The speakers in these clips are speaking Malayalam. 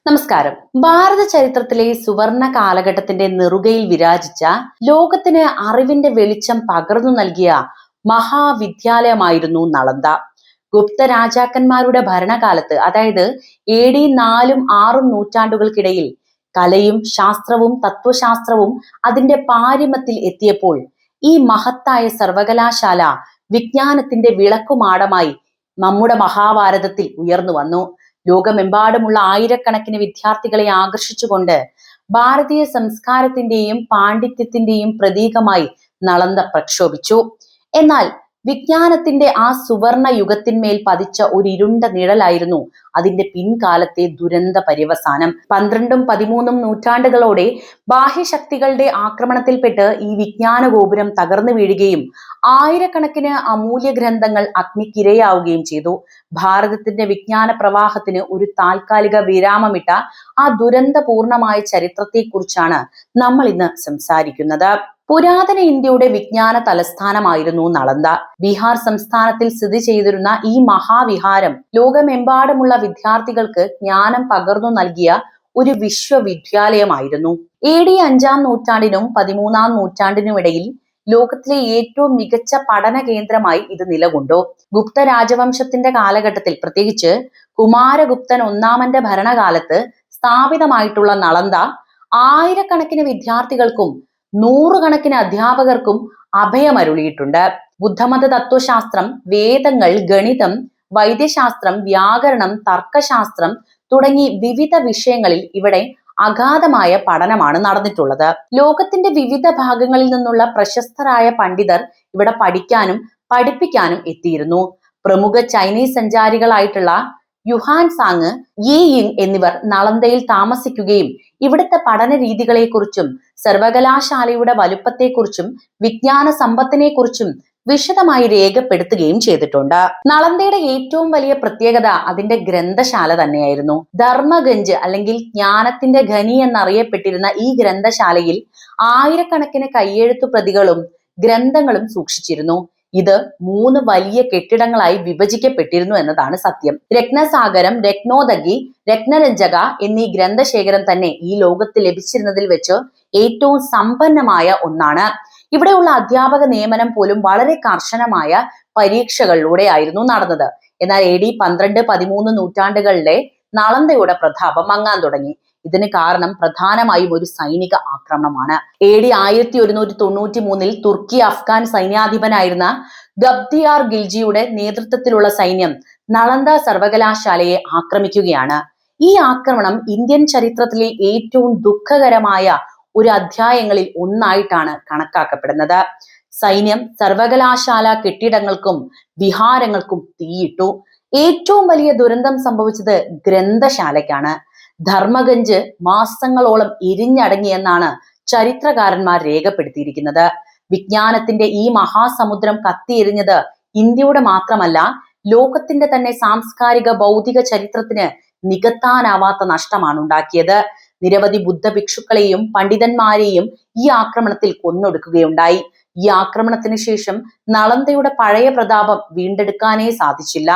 നമസ്കാരം. ഭാരത ചരിത്രത്തിലെ സുവർണ കാലഘട്ടത്തിന്റെ നെറുകയിൽ വിരാജിച്ച, ലോകത്തിന് അറിവിന്റെ വെളിച്ചം പകർന്നു നൽകിയ മഹാവിദ്യാലയമായിരുന്നു നളന്ദ. ഗുപ്ത രാജാക്കന്മാരുടെ ഭരണകാലത്ത്, അതായത് AD 4ഉം 6ഉം നൂറ്റാണ്ടുകൾക്കിടയിൽ കലയും ശാസ്ത്രവും തത്വശാസ്ത്രവും അതിന്റെ പാരമ്യത്തിൽ എത്തിയപ്പോൾ ഈ മഹത്തായ സർവകലാശാല വിജ്ഞാനത്തിന്റെ വിളക്കുമാടമായി നമ്മുടെ മഹാഭാരതത്തിൽ ഉയർന്നു വന്നു. ലോകമെമ്പാടുമുള്ള ആയിരക്കണക്കിന് വിദ്യാർത്ഥികളെ ആകർഷിച്ചുകൊണ്ട് ഭാരതീയ സംസ്കാരത്തിന്റെയും പാണ്ഡിത്യത്തിന്റെയും പ്രതീകമായി നളന്ദ പ്രക്ഷോഭിച്ചു. എന്നാൽ വിജ്ഞാനത്തിന്റെ ആ സുവർണ യുഗത്തിന്മേൽ പതിച്ച ഒരു ഇരുണ്ട നിഴലായിരുന്നു അതിന്റെ പിൻകാലത്തെ ദുരന്ത പര്യവസാനം. 12ഉം 13ഉം നൂറ്റാണ്ടുകളോടെ ബാഹ്യശക്തികളുടെ ആക്രമണത്തിൽപ്പെട്ട് ഈ വിജ്ഞാന ഗോപുരം തകർന്നു വീഴുകയും ആയിരക്കണക്കിന് അമൂല്യ ഗ്രന്ഥങ്ങൾ അഗ്നിക്കിരയാവുകയും ചെയ്തു. ഭാരതത്തിന്റെ വിജ്ഞാന പ്രവാഹത്തിന് ഒരു താൽക്കാലിക വിരാമമിട്ട ആ ദുരന്തപൂർണമായ ചരിത്രത്തെക്കുറിച്ചാണ് നമ്മൾ ഇന്ന് സംസാരിക്കുന്നത്. പുരാതന ഇന്ത്യയുടെ വിജ്ഞാന തലസ്ഥാനമായിരുന്നു നളന്ദ. ബീഹാർ സംസ്ഥാനത്തിൽ സ്ഥിതി ചെയ്തിരുന്ന ഈ മഹാവിഹാരം ലോകമെമ്പാടുമുള്ള വിദ്യാർത്ഥികൾക്ക് ജ്ഞാനം പകർന്നു നൽകിയ ഒരു വിശ്വവിദ്യാലയമായിരുന്നു. AD 5ആം നൂറ്റാണ്ടിനും 13ആം നൂറ്റാണ്ടിനുമിടയിൽ ലോകത്തിലെ ഏറ്റവും മികച്ച പഠന കേന്ദ്രമായി ഇത് നിലകൊണ്ടു. ഗുപ്ത രാജവംശത്തിന്റെ കാലഘട്ടത്തിൽ, പ്രത്യേകിച്ച് കുമാരഗുപ്തൻ ഒന്നാമന്റെ ഭരണകാലത്ത് സ്ഥാപിതമായിട്ടുള്ള നളന്ദ ആയിരക്കണക്കിന് വിദ്യാർത്ഥികൾക്കും നൂറുകണക്കിന് അധ്യാപകർക്കും അഭയമരുളിയിട്ടുണ്ട്. ബുദ്ധമത തത്വശാസ്ത്രം, വേദങ്ങൾ, ഗണിതം, വൈദ്യശാസ്ത്രം, വ്യാകരണം, തർക്കശാസ്ത്രം തുടങ്ങി വിവിധ വിഷയങ്ങളിൽ ഇവിടെ അഗാധമായ പഠനമാണ് നടന്നിട്ടുള്ളത്. ലോകത്തിന്റെ വിവിധ ഭാഗങ്ങളിൽ നിന്നുള്ള പ്രശസ്തരായ പണ്ഡിതർ ഇവിടെ പഠിക്കാനും പഠിപ്പിക്കാനും എത്തിയിരുന്നു. പ്രമുഖ ചൈനീസ് സഞ്ചാരികളായിട്ടുള്ള യുഹാൻ സാങ്, യി യിങ് എന്നിവർ നളന്ദയിൽ താമസിക്കുകയും ഇവിടുത്തെ പഠന രീതികളെക്കുറിച്ചും സർവകലാശാലയുടെ വലുപ്പത്തെക്കുറിച്ചും വിജ്ഞാന സമ്പത്തിനെക്കുറിച്ചും വിശദമായി രേഖപ്പെടുത്തുകയും ചെയ്തിട്ടുണ്ട്. നളന്ദയുടെ ഏറ്റവും വലിയ പ്രത്യേകത അതിന്റെ ഗ്രന്ഥശാല തന്നെയായിരുന്നു. ധർമ്മഗഞ്ച് അല്ലെങ്കിൽ ജ്ഞാനത്തിന്റെ ഖനി എന്നറിയപ്പെട്ടിരുന്ന ഈ ഗ്രന്ഥശാലയിൽ ആയിരക്കണക്കിന് കയ്യെഴുത്തു പ്രതികളും ഗ്രന്ഥങ്ങളും സൂക്ഷിച്ചിരുന്നു. ഇത് 3 വലിയ കെട്ടിടങ്ങളായി വിഭജിക്കപ്പെട്ടിരുന്നു എന്നതാണ് സത്യം. രത്നസാഗരം, രത്നോദകി, രത്നരഞ്ജക എന്നീ ഗ്രന്ഥശേഖരം തന്നെ ഈ ലോകത്ത് ലഭിച്ചിരുന്നതിൽ വെച്ച് ഏറ്റവും സമ്പന്നമായ ഒന്നാണ്. ഇവിടെയുള്ള അധ്യാപക നിയമനം പോലും വളരെ കർശനമായ പരീക്ഷകളിലൂടെ ആയിരുന്നു നടന്നത്. എന്നാൽ AD 12, 13 നൂറ്റാണ്ടുകളിലെ നളന്ദയുടെ പ്രതാപം മങ്ങാൻ തുടങ്ങി. ഇതിന് കാരണം പ്രധാനമായും ഒരു സൈനിക ആക്രമണമാണ്. AD 1193 തുർക്കി അഫ്ഗാൻ സൈന്യാധിപനായിരുന്ന ഗബ്ദിയാർ ഖിൽജിയുടെ നേതൃത്വത്തിലുള്ള സൈന്യം നളന്ദ സർവകലാശാലയെ ആക്രമിക്കുകയാണ്. ഈ ആക്രമണം ഇന്ത്യൻ ചരിത്രത്തിലെ ഏറ്റവും ദുഃഖകരമായ ഒരു അധ്യായങ്ങളിൽ ഒന്നായിട്ടാണ് കണക്കാക്കപ്പെടുന്നത്. സൈന്യം സർവകലാശാല കെട്ടിടങ്ങൾക്കും വിഹാരങ്ങൾക്കും തീയിട്ടു. ഏറ്റവും വലിയ ദുരന്തം സംഭവിച്ചത് ഗ്രന്ഥശാലയ്ക്കാണ്. ധർമ്മഗഞ്ച് മാസങ്ങളോളം എരിഞ്ഞടങ്ങിയെന്നാണ് ചരിത്രകാരന്മാർ രേഖപ്പെടുത്തിയിരിക്കുന്നത്. വിജ്ഞാനത്തിന്റെ ഈ മഹാസമുദ്രം കത്തിയെരിഞ്ഞത് ഇന്ത്യയുടെ മാത്രമല്ല, ലോകത്തിന്റെ തന്നെ സാംസ്കാരിക ഭൗതിക ചരിത്രത്തിന് നികത്താനാവാത്ത നഷ്ടമാണ് ഉണ്ടാക്കിയത്. നിരവധി ബുദ്ധ ഭിക്ഷുക്കളെയും പണ്ഡിതന്മാരെയും ഈ ആക്രമണത്തിൽ കൊന്നൊടുക്കുകയുണ്ടായി. ഈ ആക്രമണത്തിന് ശേഷം നളന്ദയുടെ പഴയ പ്രതാപം വീണ്ടെടുക്കാനേ സാധിച്ചില്ല.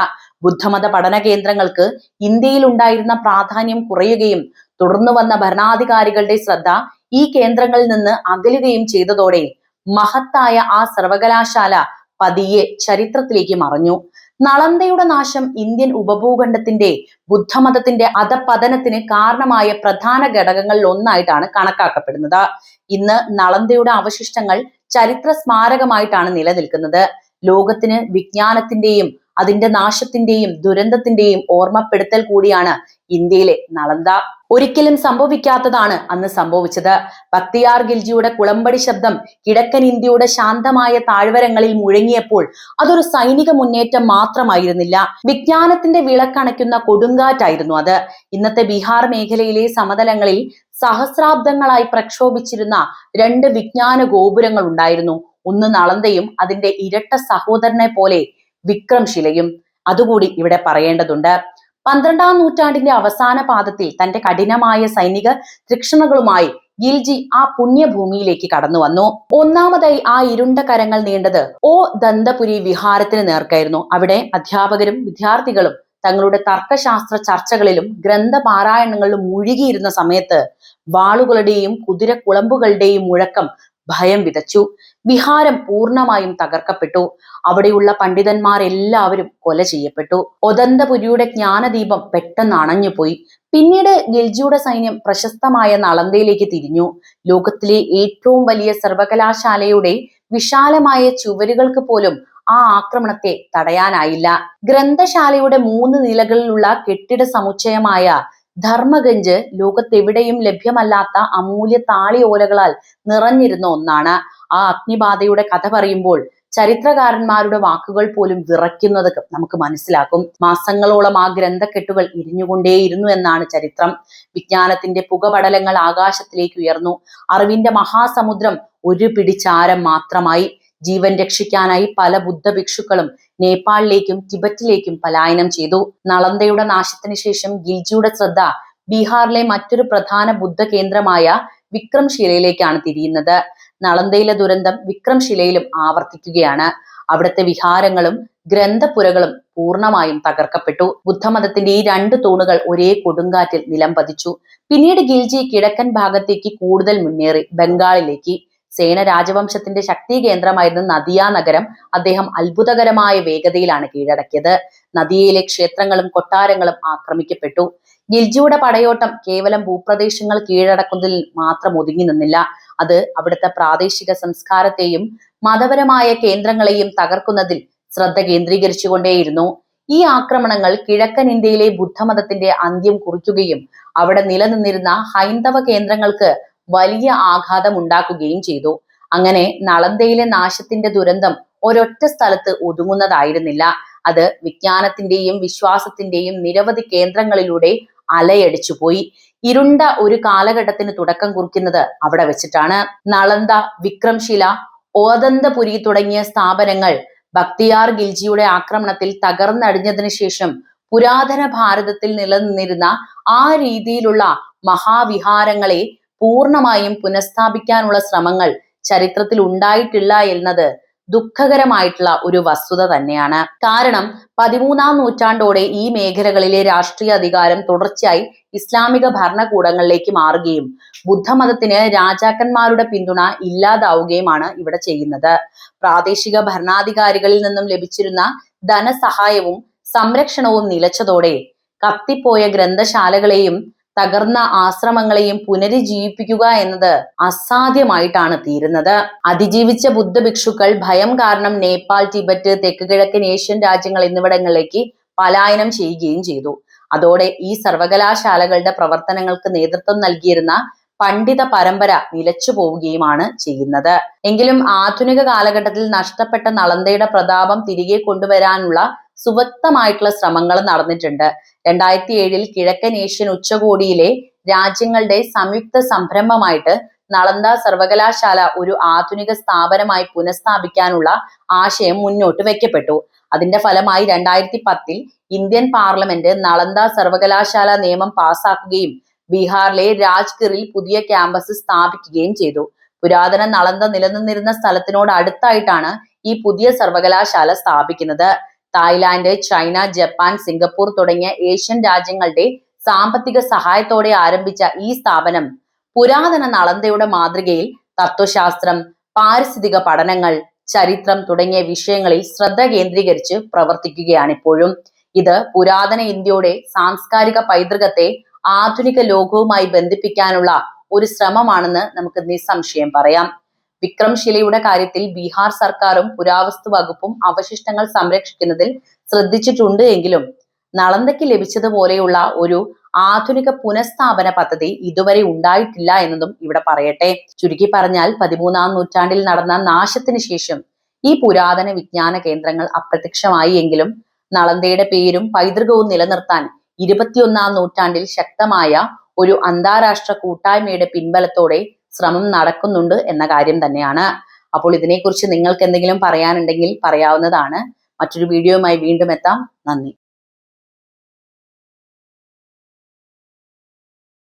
ബുദ്ധമത പഠന കേന്ദ്രങ്ങൾക്ക് ഇന്ത്യയിൽ ഉണ്ടായിരുന്ന പ്രാധാന്യം കുറയുകയും തുടർന്നു വന്ന ഭരണാധികാരികളുടെ ശ്രദ്ധ ഈ കേന്ദ്രങ്ങളിൽ നിന്ന് അകലുകയും ചെയ്തതോടെ മഹത്തായ ആ സർവകലാശാല പതിയെ ചരിത്രത്തിലേക്ക് മറഞ്ഞു. നളന്ദയുടെ നാശം ഇന്ത്യൻ ഉപഭൂഖണ്ഡത്തിന്റെ ബുദ്ധമതത്തിന്റെ അധപതനത്തിന് കാരണമായ പ്രധാന ഘടകങ്ങളിൽ ഒന്നായിട്ടാണ് കണക്കാക്കപ്പെടുന്നത്. ഇന്ന് നളന്ദയുടെ അവശിഷ്ടങ്ങൾ ചരിത്ര സ്മാരകമായിട്ടാണ് നിലനിൽക്കുന്നത്. ലോകത്തിന് വിജ്ഞാനത്തിന്റെയും അതിന്റെ നാശത്തിന്റെയും ദുരന്തത്തിന്റെയും ഓർമ്മപ്പെടുത്തൽ കൂടിയാണ് ഇന്ത്യയിലെ നളന്ദ. ഒരിക്കലും സംഭവിക്കാത്തതാണ് അന്ന് സംഭവിച്ചത്. ബക്തിയാർ ഖിൽജിയുടെ കുളമ്പടി ശബ്ദം കിഴക്കൻ ഇന്ത്യയുടെ ശാന്തമായ താഴ്വരങ്ങളിൽ മുഴങ്ങിയപ്പോൾ അതൊരു സൈനിക മുന്നേറ്റം മാത്രമായിരുന്നില്ല, വിജ്ഞാനത്തിന്റെ വിളക്കണയ്ക്കുന്ന കൊടുങ്കാറ്റായിരുന്നു അത്. ഇന്നത്തെ ബീഹാർ മേഖലയിലെ സമതലങ്ങളിൽ സഹസ്രാബ്ദങ്ങളായി പ്രക്ഷോഭിച്ചിരുന്ന 2 വിജ്ഞാന ഗോപുരങ്ങൾ ഉണ്ടായിരുന്നു. ഒന്ന് നളന്ദയും അതിന്റെ ഇരട്ട സഹോദരനെ പോലെ വിക്രംശിലയും. അതുകൂടി ഇവിടെ പറയേണ്ടതുണ്ട്. 12ആം നൂറ്റാണ്ടിന്റെ അവസാന പാദത്തിൽ തന്റെ കഠിനമായ സൈനിക തീക്ഷ്ണതകളുമായി ഖിൽജി ആ പുണ്യഭൂമിയിലേക്ക് കടന്നു വന്നു. ഒന്നാമതായി ആ ഇരുണ്ട കരങ്ങൾ നീണ്ടത് ദന്തപുരി വിഹാരത്തിന് നേർക്കായിരുന്നു. അവിടെ അധ്യാപകരും വിദ്യാർത്ഥികളും തങ്ങളുടെ തർക്കശാസ്ത്ര ചർച്ചകളിലും ഗ്രന്ഥപാരായണങ്ങളിലും മുഴുകിയിരുന്ന സമയത്ത് വാളുകളുടെയും കുതിരക്കുളമ്പുകളുടെയും മുഴക്കം ഭയം വിതച്ചു. വിഹാരം പൂർണ്ണമായും തകർക്കപ്പെട്ടു. അവിടെയുള്ള പണ്ഡിതന്മാരെല്ലാവരും കൊല ചെയ്യപ്പെട്ടു. ഒദന്തപുരിയുടെ ജ്ഞാനദീപം പെട്ടെന്ന് അണഞ്ഞുപോയി. പിന്നീട് ഖിൽജിയുടെ സൈന്യം പ്രശസ്തമായ നളന്ദയിലേക്ക് തിരിഞ്ഞു. ലോകത്തിലെ ഏറ്റവും വലിയ സർവകലാശാലയുടെ വിശാലമായ ചുവരുകൾക്ക് പോലും ആ ആക്രമണത്തെ തടയാനായില്ല. ഗ്രന്ഥശാലയുടെ 3 നിലകളിലുള്ള കെട്ടിട സമുച്ചയമായ ധർമ്മഗഞ്ച് ലോകത്തെവിടെയും ലഭ്യമല്ലാത്ത അമൂല്യ താളിയോലകളാൽ നിറഞ്ഞിരുന്ന ഒന്നാണ്. ആ അഗ്നിബാധയുടെ കഥ പറയുമ്പോൾ ചരിത്രകാരന്മാരുടെ വാക്കുകൾ പോലും വിറയ്ക്കുന്നത് നമുക്ക് മനസ്സിലാക്കും. മാസങ്ങളോളം ആ ഗ്രന്ഥക്കെട്ടുകൾ ഇരിഞ്ഞുകൊണ്ടേയിരുന്നു എന്നാണ് ചരിത്രം. വിജ്ഞാനത്തിന്റെ പുകപടലങ്ങൾ ആകാശത്തിലേക്ക് ഉയർന്നു. അറിവിന്റെ മഹാസമുദ്രം ഒരു പിടിച്ചാരം മാത്രമായി. ജീവൻ രക്ഷിക്കാനായി പല ബുദ്ധ ഭിക്ഷുക്കളും നേപ്പാളിലേക്കും ടിബറ്റിലേക്കും പലായനം ചെയ്തു. നളന്ദയുടെ നാശത്തിന് ശേഷം ഖിൽജിയുടെ ശ്രദ്ധ ബീഹാറിലെ മറ്റൊരു പ്രധാന ബുദ്ധ കേന്ദ്രമായ വിക്രംശിലയിലേക്കാണ് തിരിയുന്നത്. നളന്ദയിലെ ദുരന്തം വിക്രംശിലയിലും ആവർത്തിക്കുകയാണ്. അവിടുത്തെ വിഹാരങ്ങളും ഗ്രന്ഥപുരകളും പൂർണ്ണമായും തകർക്കപ്പെട്ടു. ബുദ്ധമതത്തിന്റെ ഈ 2 തൂണുകൾ ഒരേ കൊടുങ്കാറ്റിൽ നിലം പതിച്ചു. പിന്നീട് ഖിൽജി കിഴക്കൻ ഭാഗത്തേക്ക് കൂടുതൽ മുന്നേറി ബംഗാളിലേക്ക്. സേന രാജവംശത്തിന്റെ ശക്തി കേന്ദ്രമായിരുന്ന നദിയ നഗരം അദ്ദേഹം അത്ഭുതകരമായ വേഗതയിലാണ് കീഴടക്കിയത്. നദിയയിലെ ക്ഷേത്രങ്ങളും കൊട്ടാരങ്ങളും ആക്രമിക്കപ്പെട്ടു. ഖിൽജിയുടെ പടയോട്ടം കേവലം ഭൂപ്രദേശങ്ങൾ കീഴടക്കുന്നതിൽ മാത്രം ഒതുങ്ങി നിന്നില്ല. അത് അവിടുത്തെ പ്രാദേശിക സംസ്കാരത്തെയും മതപരമായ കേന്ദ്രങ്ങളെയും തകർക്കുന്നതിൽ ശ്രദ്ധ കേന്ദ്രീകരിച്ചുകൊണ്ടേയിരുന്നു. ഈ ആക്രമണങ്ങൾ കിഴക്കൻ ഇന്ത്യയിലെ ബുദ്ധമതത്തിന്റെ അന്ത്യം കുറിക്കുകയും അവിടെ നിലനിന്നിരുന്ന ഹൈന്ദവ കേന്ദ്രങ്ങൾക്ക് വലിയ ആഘാതം ഉണ്ടാക്കുകയും ചെയ്തു. അങ്ങനെ നളന്ദയിലെ നാശത്തിന്റെ ദുരന്തം ഒരൊറ്റ സ്ഥലത്ത് ഒതുങ്ങുന്നതായിരുന്നില്ല. അത് വിജ്ഞാനത്തിന്റെയും വിശ്വാസത്തിന്റെയും നിരവധി കേന്ദ്രങ്ങളിലൂടെ അലയടിച്ചുപോയി. ഇരുണ്ട ഒരു കാലഘട്ടത്തിന് തുടക്കം കുറിക്കുന്നത് അവിടെ വെച്ചിട്ടാണ്. നളന്ദ, വിക്രംശില, ഓദന്തപുരി തുടങ്ങിയ സ്ഥാപനങ്ങൾ ബക്തിയാർ ഖിൽജിയുടെ ആക്രമണത്തിൽ തകർന്നടിഞ്ഞതിനു ശേഷം പുരാതന ഭാരതത്തിൽ നിലനിന്നിരുന്ന ആ രീതിയിലുള്ള മഹാവിഹാരങ്ങളെ പൂർണ്ണമായും പുനഃസ്ഥാപിക്കാനുള്ള ശ്രമങ്ങൾ ചരിത്രത്തിൽ ഉണ്ടായിട്ടില്ല എന്നത് ദുഃഖകരമായിട്ടുള്ള ഒരു വസ്തുത തന്നെയാണ്. കാരണം 13-ാം നൂറ്റാണ്ടോടെ ഈ മേഖലകളിലെ രാഷ്ട്രീയ അധികാരം തുടർച്ചയായി ഇസ്ലാമിക ഭരണകൂടങ്ങളിലേക്ക് മാറുകയും ബുദ്ധമതത്തിന് രാജാക്കന്മാരുടെ പിന്തുണ ഇല്ലാതാവുകയുമാണ് ഇവിടെ ചെയ്യുന്നത്. പ്രാദേശിക ഭരണാധികാരികളിൽ നിന്നും ലഭിച്ചിരുന്ന ധനസഹായവും സംരക്ഷണവും നിലച്ചതോടെ കത്തിപ്പോയ ഗ്രന്ഥശാലകളെയും തകർന്ന ആശ്രമങ്ങളെയും പുനരുജ്ജീവിപ്പിക്കുക എന്നത് അസാധ്യമായിട്ടാണ് തീരുന്നത്. അതിജീവിച്ച ബുദ്ധ ഭിക്ഷുക്കൾ ഭയം കാരണം നേപ്പാൾ, ടിബറ്റ്, തെക്ക് കിഴക്കൻ ഏഷ്യൻ രാജ്യങ്ങൾ എന്നിവിടങ്ങളിലേക്ക് പലായനം ചെയ്യുകയും ചെയ്തു. അതോടെ ഈ സർവകലാശാലകളുടെ പ്രവർത്തനങ്ങൾക്ക് നേതൃത്വം നൽകിയിരുന്ന പണ്ഡിത പരമ്പര നിലച്ചു പോവുകയുമാണ് ചെയ്യുന്നത്. എങ്കിലും ആധുനിക കാലഘട്ടത്തിൽ നഷ്ടപ്പെട്ട നളന്ദയുടെ പ്രതാപം തിരികെ കൊണ്ടുവരാനുള്ള സുവക്തമായിട്ടുള്ള ശ്രമങ്ങൾ നടന്നിട്ടുണ്ട്. 2007 കിഴക്കൻ ഏഷ്യൻ ഉച്ചകോടിയിലെ രാജ്യങ്ങളുടെ സംയുക്ത സംരംഭമായിട്ട് നളന്ദ സർവകലാശാല ഒരു ആധുനിക സ്ഥാപനമായി പുനഃസ്ഥാപിക്കാനുള്ള ആശയം മുന്നോട്ട് വെക്കപ്പെട്ടു. അതിന്റെ ഫലമായി 2010 ഇന്ത്യൻ പാർലമെന്റ് നളന്ദ സർവകലാശാല നിയമം പാസാക്കുകയും ബീഹാറിലെ രാജ്ഗിറിൽ പുതിയ ക്യാമ്പസ് സ്ഥാപിക്കുകയും ചെയ്തു. പുരാതന നളന്ദ നിലനിന്നിരുന്ന സ്ഥലത്തിനോട് അടുത്തായിട്ടാണ് ഈ പുതിയ സർവകലാശാല സ്ഥാപിക്കുന്നത്. തായ്ലാന്റ്, ചൈന, ജപ്പാൻ, സിംഗപ്പൂർ തുടങ്ങിയ ഏഷ്യൻ രാജ്യങ്ങളുടെ സാമ്പത്തിക സഹായത്തോടെ ആരംഭിച്ച ഈ സ്ഥാപനം പുരാതന നളന്ദയുടെ മാതൃകയിൽ തത്വശാസ്ത്രം, പാരിസ്ഥിതിക പഠനങ്ങൾ, ചരിത്രം തുടങ്ങിയ വിഷയങ്ങളിൽ ശ്രദ്ധ കേന്ദ്രീകരിച്ച് പ്രവർത്തിക്കുകയാണ് ഇപ്പോഴും. ഇത് പുരാതന ഇന്ത്യയുടെ സാംസ്കാരിക പൈതൃകത്തെ ആധുനിക ലോകവുമായി ബന്ധിപ്പിക്കാനുള്ള ഒരു ശ്രമമാണെന്ന് നമുക്ക് നിസ്സംശയം പറയാം. വിക്രംശിലയുടെ കാര്യത്തിൽ ബീഹാർ സർക്കാരും പുരാവസ്തു വകുപ്പും അവശിഷ്ടങ്ങൾ സംരക്ഷിക്കുന്നതിൽ ശ്രദ്ധിച്ചിട്ടുണ്ട് എങ്കിലും നളന്ദയ്ക്ക് ലഭിച്ചതുപോലെയുള്ള ഒരു ആധുനിക പുനഃസ്ഥാപന പദ്ധതി ഇതുവരെ ഉണ്ടായിട്ടില്ല എന്നതും ഇവിടെ പറയട്ടെ. ചുരുക്കി പറഞ്ഞാൽ 13-ാം നൂറ്റാണ്ടിൽ നടന്ന നാശത്തിന് ശേഷം ഈ പുരാതന വിജ്ഞാന കേന്ദ്രങ്ങൾ അപ്രത്യക്ഷമായി എങ്കിലും നളന്ദയുടെ പേരും പൈതൃകവും നിലനിർത്താൻ 21-ാം നൂറ്റാണ്ടിൽ ശക്തമായ ഒരു അന്താരാഷ്ട്ര കൂട്ടായ്മയുടെ പിൻബലത്തോടെ ശ്രമം നടക്കുന്നുണ്ട് എന്ന കാര്യം തന്നെയാണ്. അപ്പോൾ ഇതിനെക്കുറിച്ച് നിങ്ങൾക്ക് എന്തെങ്കിലും പറയാനുണ്ടെങ്കിൽ പറയാവുന്നതാണ്. മറ്റൊരു വീഡിയോയുമായി വീണ്ടും എത്താം. നന്ദി.